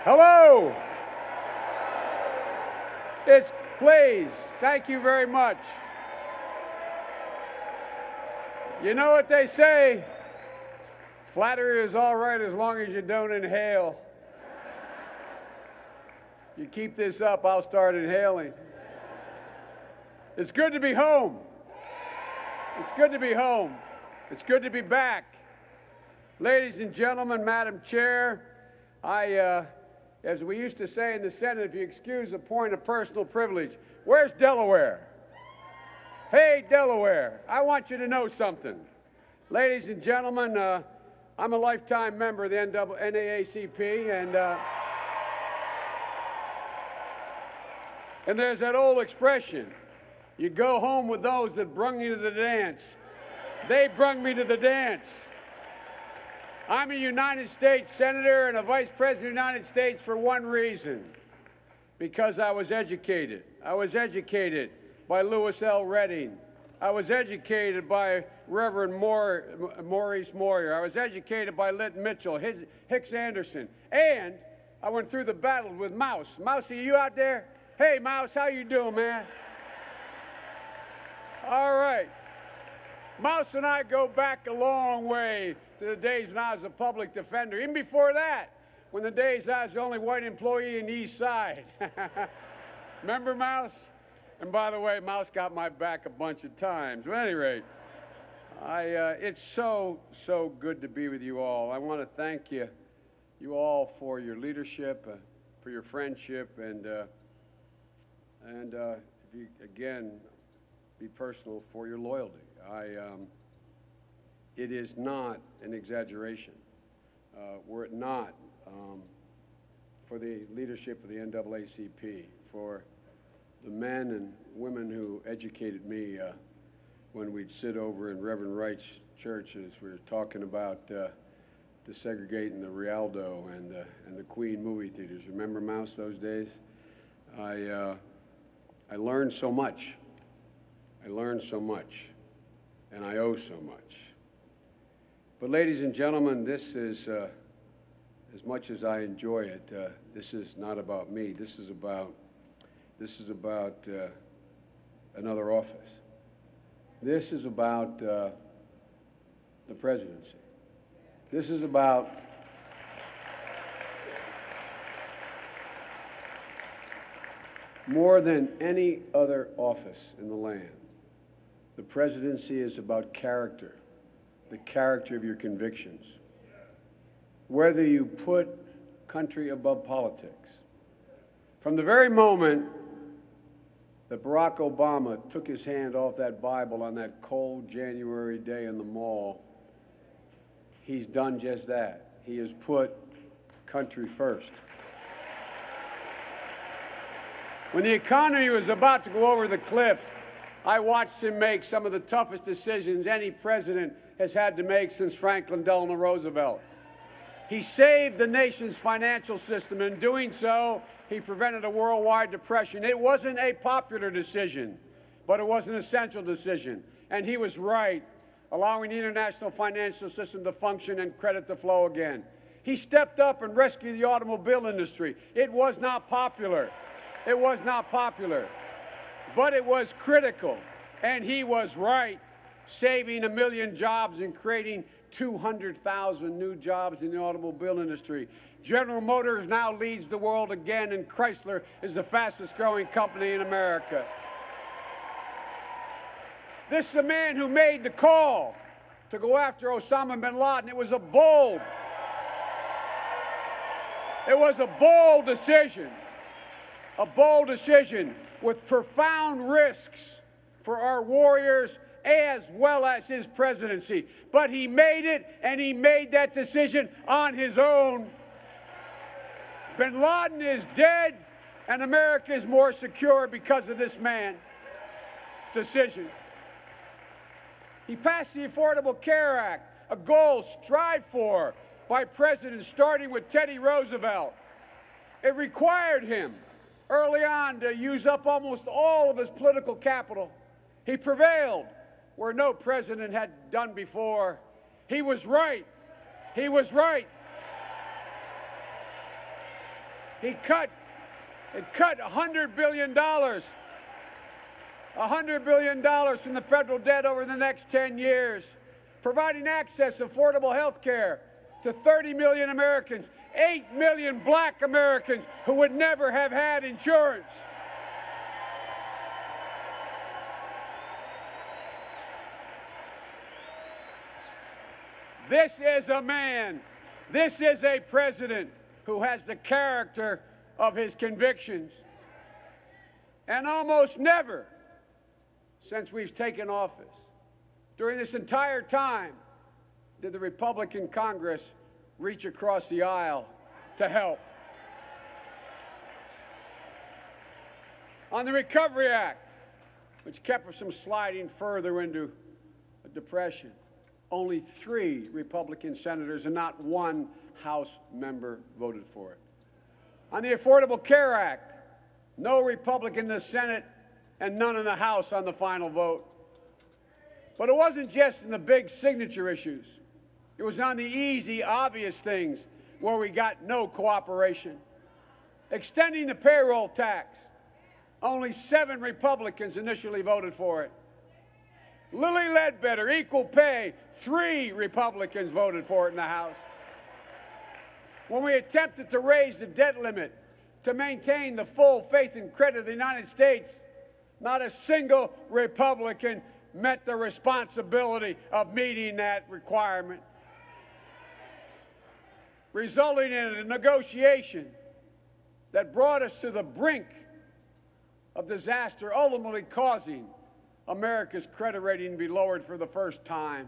Hello. Please, thank you very much. You know what they say, flattery is all right as long as you don't inhale. You keep this up, I'll start inhaling. It's good to be home. It's good to be home. It's good to be back. Ladies and gentlemen, Madam Chair, as we used to say in the Senate, if you excuse a point of personal privilege, where's Delaware? Hey, Delaware, I want you to know something. Ladies and gentlemen, I'm a lifetime member of the NAACP, and there's that old expression, you go home with those that brung you to the dance. They brung me to the dance. I'm a United States Senator and a Vice President of the United States for one reason, because I was educated. I was educated by Lewis L. Redding. I was educated by Reverend Maurice Moyer. I was educated by Lit Mitchell, Hicks Anderson, and I went through the battle with Mouse. Mouse, are you out there? Hey, Mouse, how you doing, man? All right. Mouse and I go back a long way to the days when I was a public defender. Even before that, when the days I was the only white employee in the East Side. Remember, Mouse? And by the way, Mouse got my back a bunch of times. But at any rate, it's so good to be with you all. I want to thank you all for your leadership, for your friendship, and if you, again, be personal, for your loyalty. It is not an exaggeration, were it not for the leadership of the NAACP, for the men and women who educated me when we'd sit over in Reverend Wright's church as we were talking about desegregating the Rialto and the Queen movie theaters. Remember, Mouse, those days? I learned so much. I learned so much, and I owe so much. But ladies and gentlemen, this is, as much as I enjoy it, this is not about me. This is about another office. This is about the presidency. This is about more than any other office in the land. The presidency is about character, the character of your convictions. Whether you put country above politics. From the very moment that Barack Obama took his hand off that Bible on that cold January day in the mall, he's done just that. He has put country first. When the economy was about to go over the cliff, I watched him make some of the toughest decisions any president has had to make since Franklin Delano Roosevelt. He saved the nation's financial system. In doing so, he prevented a worldwide depression. It wasn't a popular decision, but it was an essential decision. And he was right, allowing the international financial system to function and credit to flow again. He stepped up and rescued the automobile industry. It was not popular. It was not popular, but it was critical. And he was right, saving 1 million jobs and creating 200,000 new jobs in the automobile industry. General Motors now leads the world again, and Chrysler is the fastest growing company in America. This is a man who made the call to go after Osama bin Laden. It was a bold decision. A bold decision with profound risks for our warriors as well as his presidency. But he made it, and he made that decision on his own. Bin Laden is dead, and America is more secure because of this man's decision. He passed the Affordable Care Act, a goal strived for by presidents starting with Teddy Roosevelt. It required him early on to use up almost all of his political capital. He prevailed where no president had done before. He was right. He was right. It cut $100 billion. $100 billion from the federal debt over the next 10 years, providing access to affordable health care to 30 million Americans, 8 million black Americans who would never have had insurance. This is a man, this is a president who has the character of his convictions. And almost never, since we've taken office, during this entire time, did the Republican Congress reach across the aisle to help. On the Recovery Act, which kept us from sliding further into a depression, only 3 Republican senators and not 1 House member voted for it. On the Affordable Care Act, no Republican in the Senate and none in the House on the final vote. But it wasn't just in the big signature issues. It was on the easy, obvious things where we got no cooperation. Extending the payroll tax, only 7 Republicans initially voted for it. Lilly Ledbetter, equal pay, 3 Republicans voted for it in the House. When we attempted to raise the debt limit to maintain the full faith and credit of the United States, not a single Republican met the responsibility of meeting that requirement, resulting in a negotiation that brought us to the brink of disaster, ultimately causing America's credit rating to be lowered for the first time.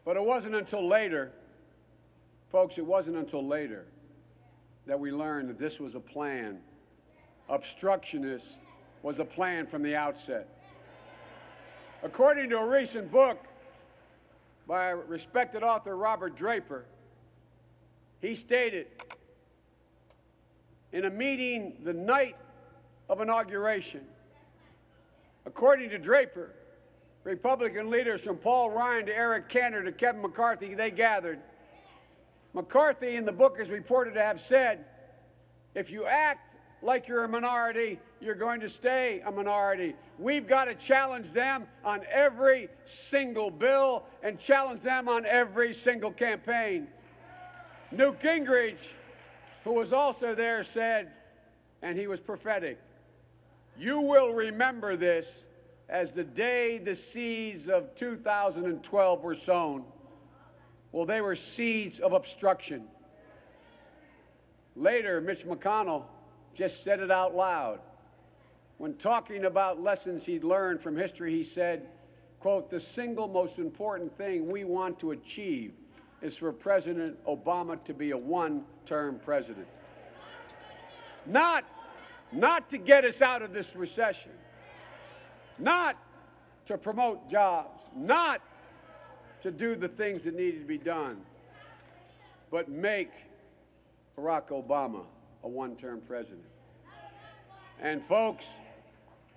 But it wasn't until later, folks, it wasn't until later that we learned that this was a plan. Obstructionist was a plan from the outset. According to a recent book by respected author Robert Draper, he stated in a meeting the night of inauguration, according to Draper, Republican leaders from Paul Ryan to Eric Cantor to Kevin McCarthy, they gathered. McCarthy in the book is reported to have said, if you act like you're a minority, you're going to stay a minority. We've got to challenge them on every single bill and challenge them on every single campaign. Newt Gingrich, who was also there, said, and he was prophetic, you will remember this as the day the seeds of 2012 were sown. Well, they were seeds of obstruction. Later, Mitch McConnell just said it out loud. When talking about lessons he'd learned from history, he said, quote, the single most important thing we want to achieve is for President Obama to be a one-term president. Not to get us out of this recession, not to promote jobs, not to do the things that needed to be done, but make Barack Obama a one-term president. And folks,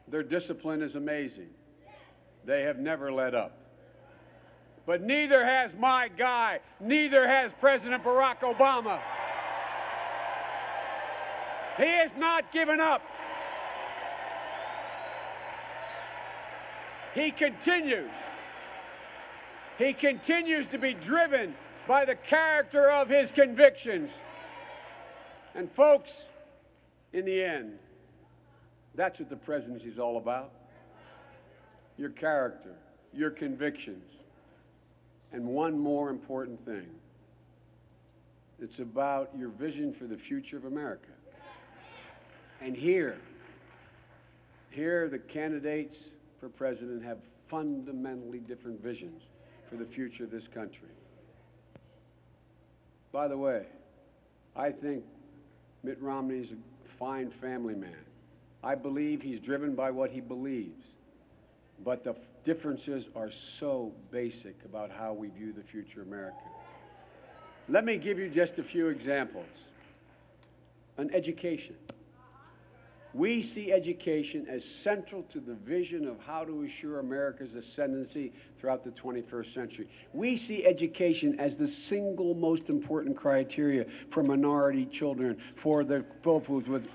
their discipline is amazing. They have never let up. But neither has my guy, neither has President Barack Obama. He has not given up. He continues to be driven by the character of his convictions. And folks, in the end, that's what the presidency is all about. Your character, your convictions. And one more important thing. It's about your vision for the future of America. And here the candidates for president have fundamentally different visions for the future of this country. By the way, I think Mitt Romney is a fine family man. I believe he's driven by what he believes. But the differences are so basic about how we view the future of America. Let me give you just a few examples. On education. We see education as central to the vision of how to assure America's ascendancy throughout the 21st century. We see education as the single most important criteria for minority children, for the people with.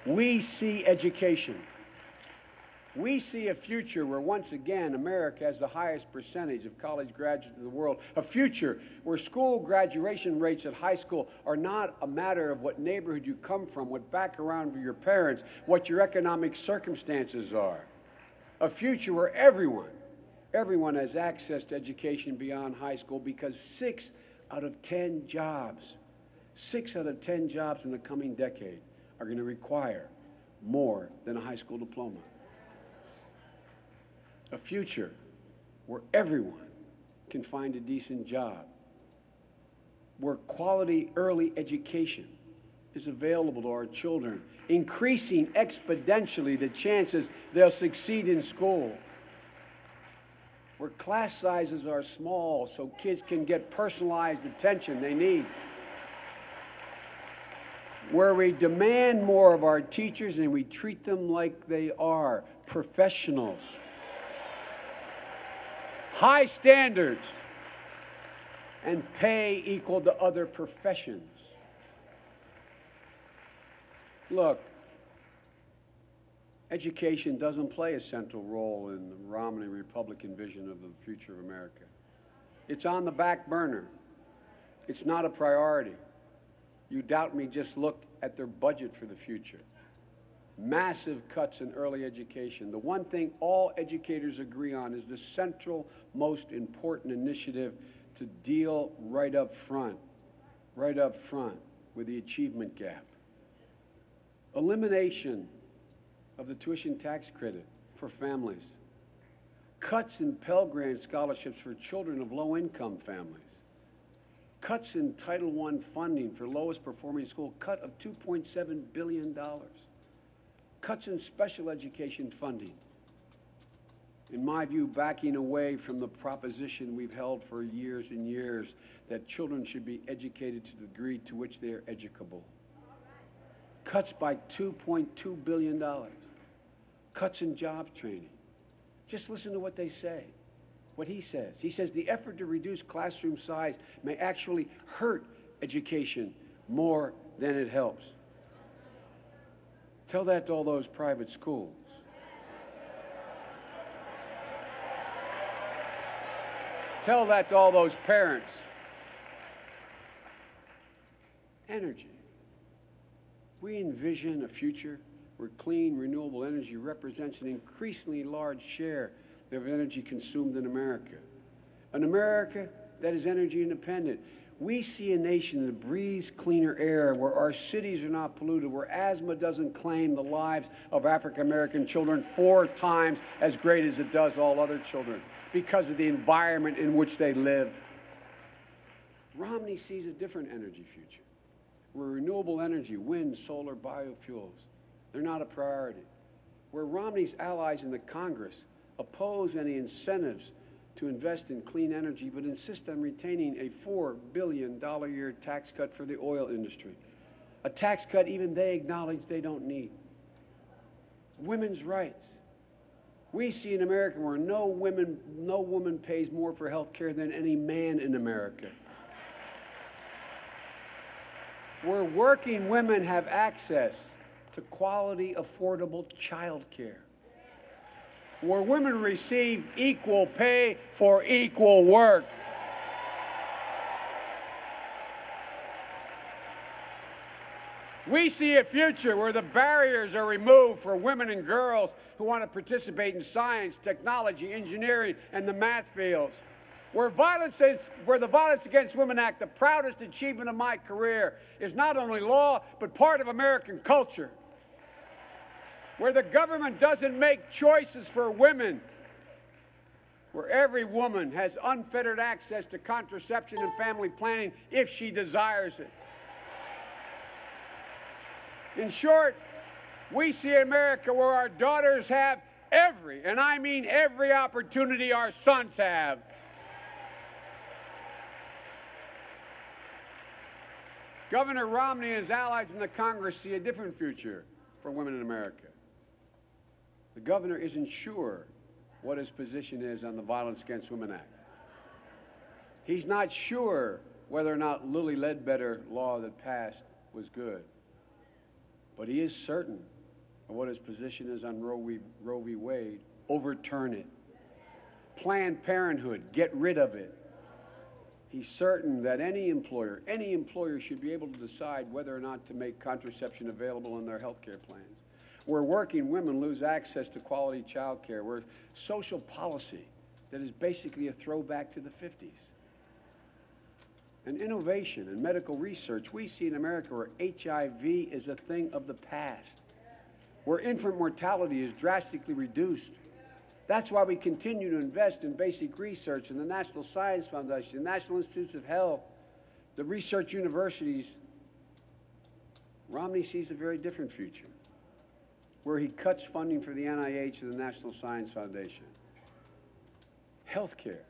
We see education. We see a future where, once again, America has the highest percentage of college graduates in the world. A future where school graduation rates at high school are not a matter of what neighborhood you come from, what background of your parents, what your economic circumstances are. A future where everyone has access to education beyond high school, because 6 out of 10 jobs in the coming decade are going to require more than a high school diploma. A future where everyone can find a decent job, where quality early education is available to our children, increasing exponentially the chances they'll succeed in school, where class sizes are small so kids can get personalized attention they need, where we demand more of our teachers and we treat them like they are professionals. High standards and pay equal to other professions. Look, education doesn't play a central role in the Romney Republican vision of the future of America. It's on the back burner. It's not a priority. You doubt me, just look at their budget for the future. Massive cuts in early education. The one thing all educators agree on is the central, most important initiative to deal right up front with the achievement gap. Elimination of the tuition tax credit for families. Cuts in Pell Grant scholarships for children of low-income families. Cuts in Title I funding for lowest performing school, cut of $2.7 billion. Cuts in special education funding. In my view, backing away from the proposition we've held for years and years that children should be educated to the degree to which they are educable. Cuts by $2.2 billion. Cuts in job training. Just listen to what they say, what he says. He says the effort to reduce classroom size may actually hurt education more than it helps. Tell that to all those private schools. Tell that to all those parents. Energy. We envision a future where clean, renewable energy represents an increasingly large share of energy consumed in America. An America that is energy independent. We see a nation that breathes cleaner air, where our cities are not polluted, where asthma doesn't claim the lives of African-American children 4 times as great as it does all other children because of the environment in which they live. Romney sees a different energy future, where renewable energy, wind, solar, biofuels, they're not a priority. Where Romney's allies in the Congress oppose any incentives to invest in clean energy, but insist on retaining a $4 billion a year tax cut for the oil industry. A tax cut even they acknowledge they don't need. Women's rights. We see an America where no woman pays more for health care than any man in America. Where working women have access to quality, affordable child care. Where women receive equal pay for equal work. We see a future where the barriers are removed for women and girls who want to participate in science, technology, engineering, and the math fields. Where the Violence Against Women Act, the proudest achievement of my career, is not only law, but part of American culture. Where the government doesn't make choices for women, where every woman has unfettered access to contraception and family planning if she desires it. In short, we see America where our daughters have every, and I mean every, opportunity our sons have. Governor Romney and his allies in the Congress see a different future, for women in America. The governor isn't sure what his position is on the Violence Against Women Act. He's not sure whether or not Lilly Ledbetter law that passed was good. But he is certain of what his position is on Roe v. Wade. Overturn it. Planned Parenthood, get rid of it. He's certain that any employer should be able to decide whether or not to make contraception available in their health care plans. Where working women lose access to quality child care. Where social policy that is basically a throwback to the 50s. And innovation and medical research we see in America where HIV is a thing of the past. Where infant mortality is drastically reduced. That's why we continue to invest in basic research in the National Science Foundation, the National Institutes of Health, the research universities. Romney sees a very different future, where he cuts funding for the NIH and the National Science Foundation. Healthcare.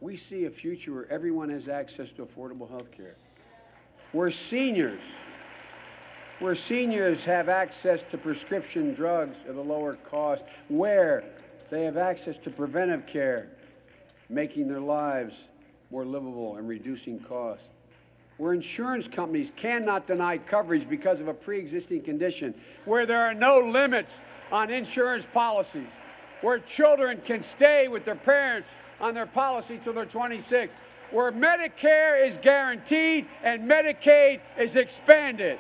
We see a future where everyone has access to affordable health care. Where seniors have access to prescription drugs at a lower cost. Where they have access to preventive care, making their lives more livable and reducing costs. Where insurance companies cannot deny coverage because of a pre-existing condition. Where there are no limits on insurance policies. Where children can stay with their parents on their policy till they're 26. Where Medicare is guaranteed and Medicaid is expanded.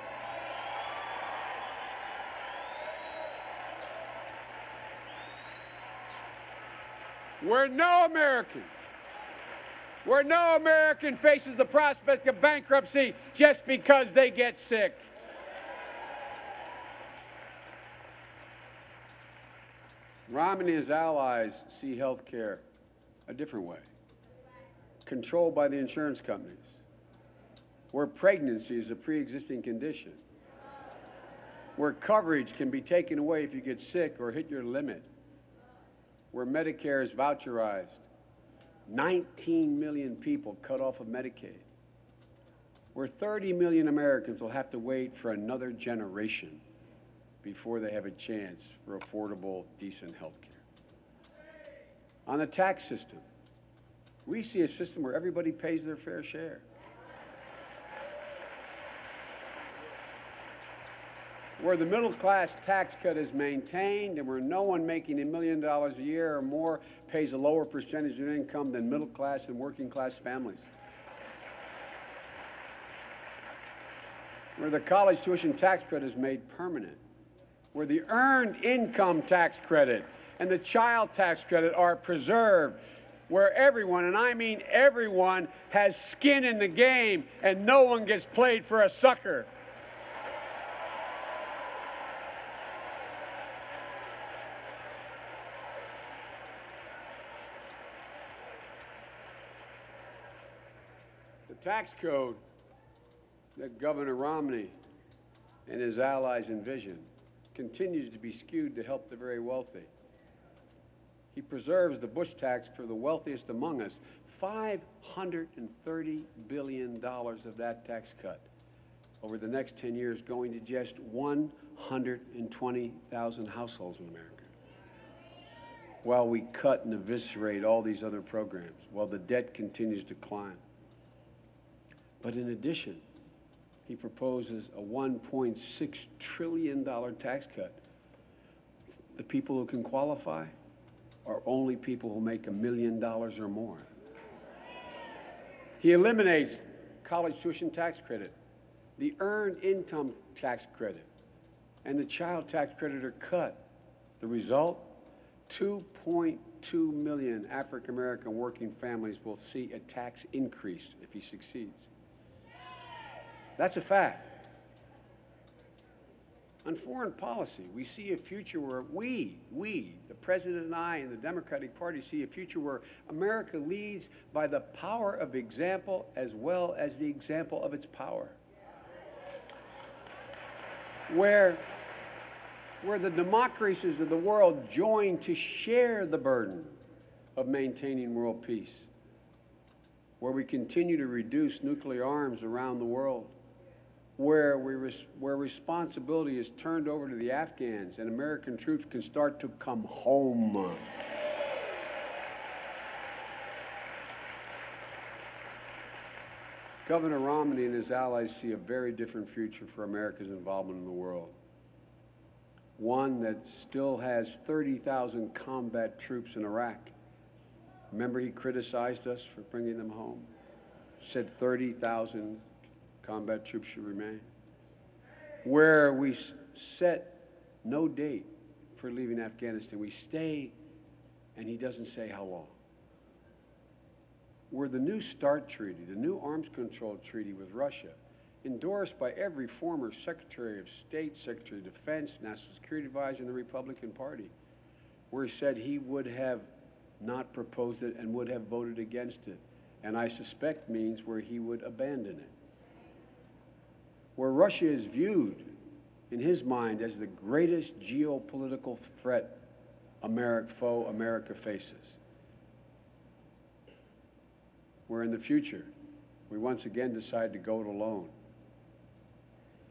Where no American faces the prospect of bankruptcy just because they get sick. Romney and his allies see health care a different way, controlled by the insurance companies, where pregnancy is a pre-existing condition, where coverage can be taken away if you get sick or hit your limit, where Medicare is voucherized, 19 million people cut off of Medicaid, where 30 million Americans will have to wait for another generation before they have a chance for affordable, decent health care. On the tax system, we see a system where everybody pays their fair share. Where the middle-class tax cut is maintained and where no one making $1 million a year or more pays a lower percentage of income than middle-class and working-class families. Where the college tuition tax credit is made permanent. Where the earned income tax credit and the child tax credit are preserved. Where everyone, and I mean everyone, has skin in the game and no one gets played for a sucker. The tax code that Governor Romney and his allies envision continues to be skewed to help the very wealthy. He preserves the Bush tax for the wealthiest among us. $530 billion of that tax cut over the next 10 years going to just 120,000 households in America. While we cut and eviscerate all these other programs, while the debt continues to climb. But in addition, he proposes a $1.6 trillion tax cut. The people who can qualify are only people who make $1 million or more. He eliminates college tuition tax credit, the earned income tax credit, and the child tax credit are cut. The result? 2.2 million African-American working families will see a tax increase if he succeeds. That's a fact. On foreign policy, we see a future where we, the President and I and the Democratic Party, see a future where America leads by the power of example as well as the example of its power. Where the democracies of the world join to share the burden of maintaining world peace. Where we continue to reduce nuclear arms around the world. where responsibility is turned over to the Afghans and American troops can start to come home. Governor Romney and his allies see a very different future for America's involvement in the world. One that still has 30,000 combat troops in Iraq. Remember, he criticized us for bringing them home? Said 30,000 combat troops should remain. Where we set no date for leaving Afghanistan. We stay, and he doesn't say how long. Where the New START Treaty, the new arms control treaty with Russia, endorsed by every former Secretary of State, Secretary of Defense, National Security Advisor in the Republican Party, where he said he would have not proposed it and would have voted against it, and I suspect means where he would abandon it. Where Russia is viewed, in his mind, as the greatest geopolitical threat America faces. Where in the future, we once again decide to go it alone.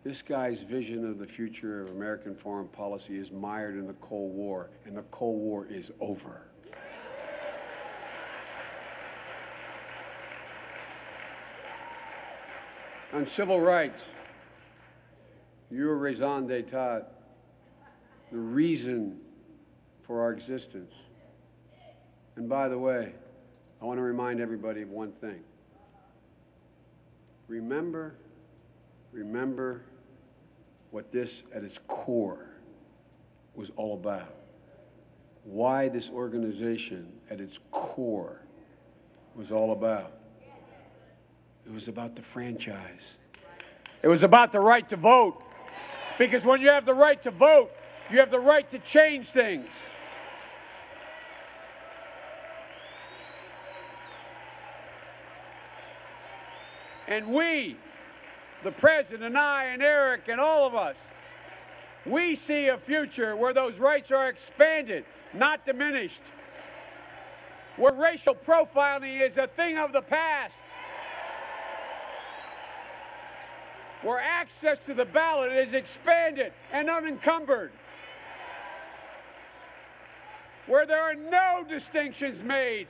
This guy's vision of the future of American foreign policy is mired in the Cold War, and the Cold War is over. On civil rights, your raison d'etat, the reason for our existence. And by the way, I want to remind everybody of one thing. Remember what this, at its core, was all about. Why this organization, at its core, was all about. It was about the franchise. It was about the right to vote. Because when you have the right to vote, you have the right to change things. And we, the President and I and Eric and all of us, we see a future where those rights are expanded, not diminished. Where racial profiling is a thing of the past. Where access to the ballot is expanded and unencumbered. Where there are no distinctions made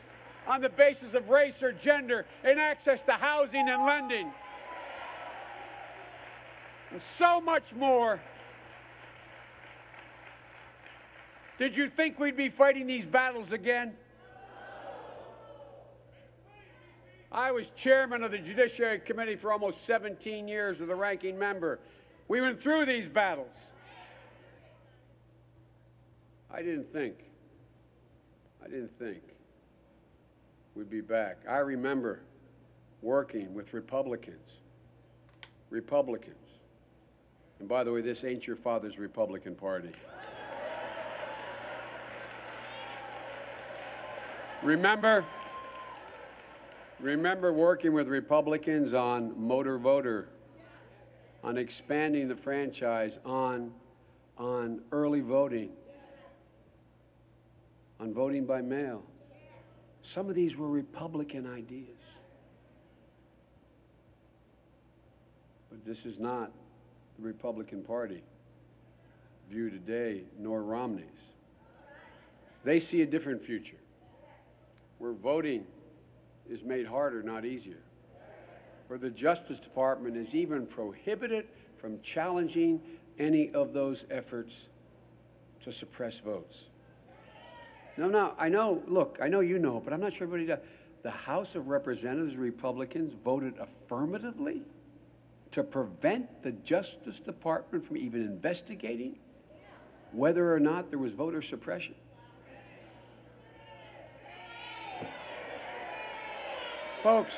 on the basis of race or gender in access to housing and lending. And so much more. Did you think we'd be fighting these battles again? I was chairman of the Judiciary Committee for almost 17 years with the ranking member. We went through these battles. I didn't think we'd be back. I remember working with Republicans. And by the way, this ain't your father's Republican Party. Remember working with Republicans on motor voter, on expanding the franchise, on early voting, on voting by mail. Some of these were Republican ideas. But this is not the Republican Party view today, nor Romney's. They see a different future, where voting is made harder, not easier, where the Justice Department is even prohibited from challenging any of those efforts to suppress votes. No, I know, look, I know you know, but I'm not sure everybody does. The House of Representatives, Republicans, voted affirmatively to prevent the Justice Department from even investigating whether or not there was voter suppression. Folks,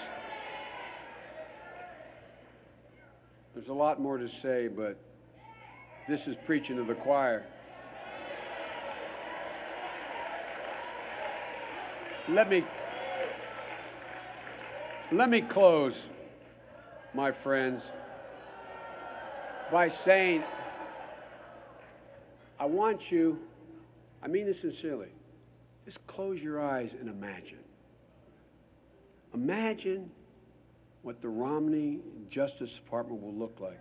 there's a lot more to say, but this is preaching to the choir. Let me close, my friends, by saying I want you, I mean this sincerely, just close your eyes and imagine. Imagine what the Romney Justice Department will look like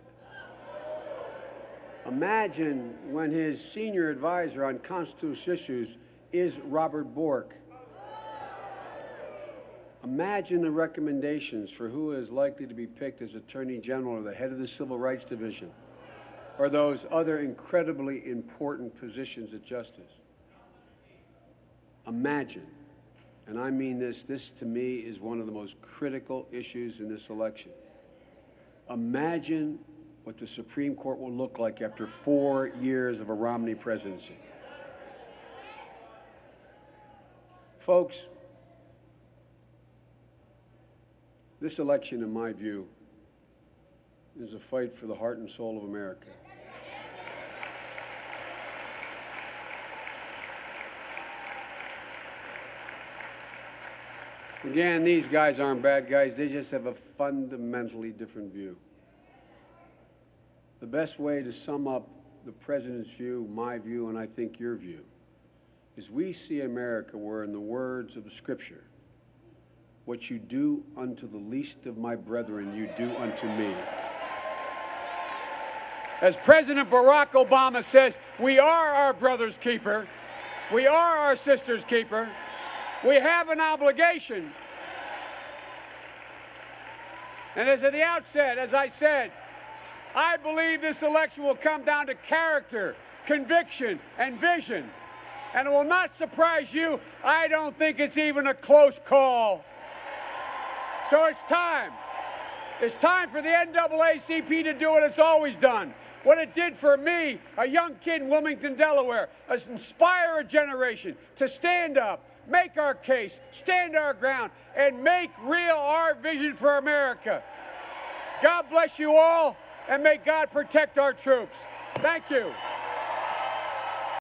Imagine when his senior advisor on constitutional issues is Robert Bork. Imagine the recommendations for who is likely to be picked as Attorney General or the head of the Civil Rights Division, or those other incredibly important positions at Justice. Imagine, and I mean this to me is one of the most critical issues in this election. Imagine what the Supreme Court will look like after 4 years of a Romney presidency. Folks, this election, in my view, is a fight for the heart and soul of America. Again, these guys aren't bad guys. They just have a fundamentally different view. The best way to sum up the president's view, my view, and I think your view, is we see America where, in the words of the Scripture, what you do unto the least of my brethren, you do unto me. As President Barack Obama says, we are our brother's keeper. We are our sister's keeper. We have an obligation. And as at the outset, as I said, I believe this election will come down to character, conviction, and vision. And it will not surprise you, I don't think it's even a close call. So it's time. It's time for the NAACP to do what it's always done. What it did for me, a young kid in Wilmington, Delaware, is inspire a generation to stand up, make our case, stand our ground, and make real our vision for America. God bless you all, and may God protect our troops. Thank you.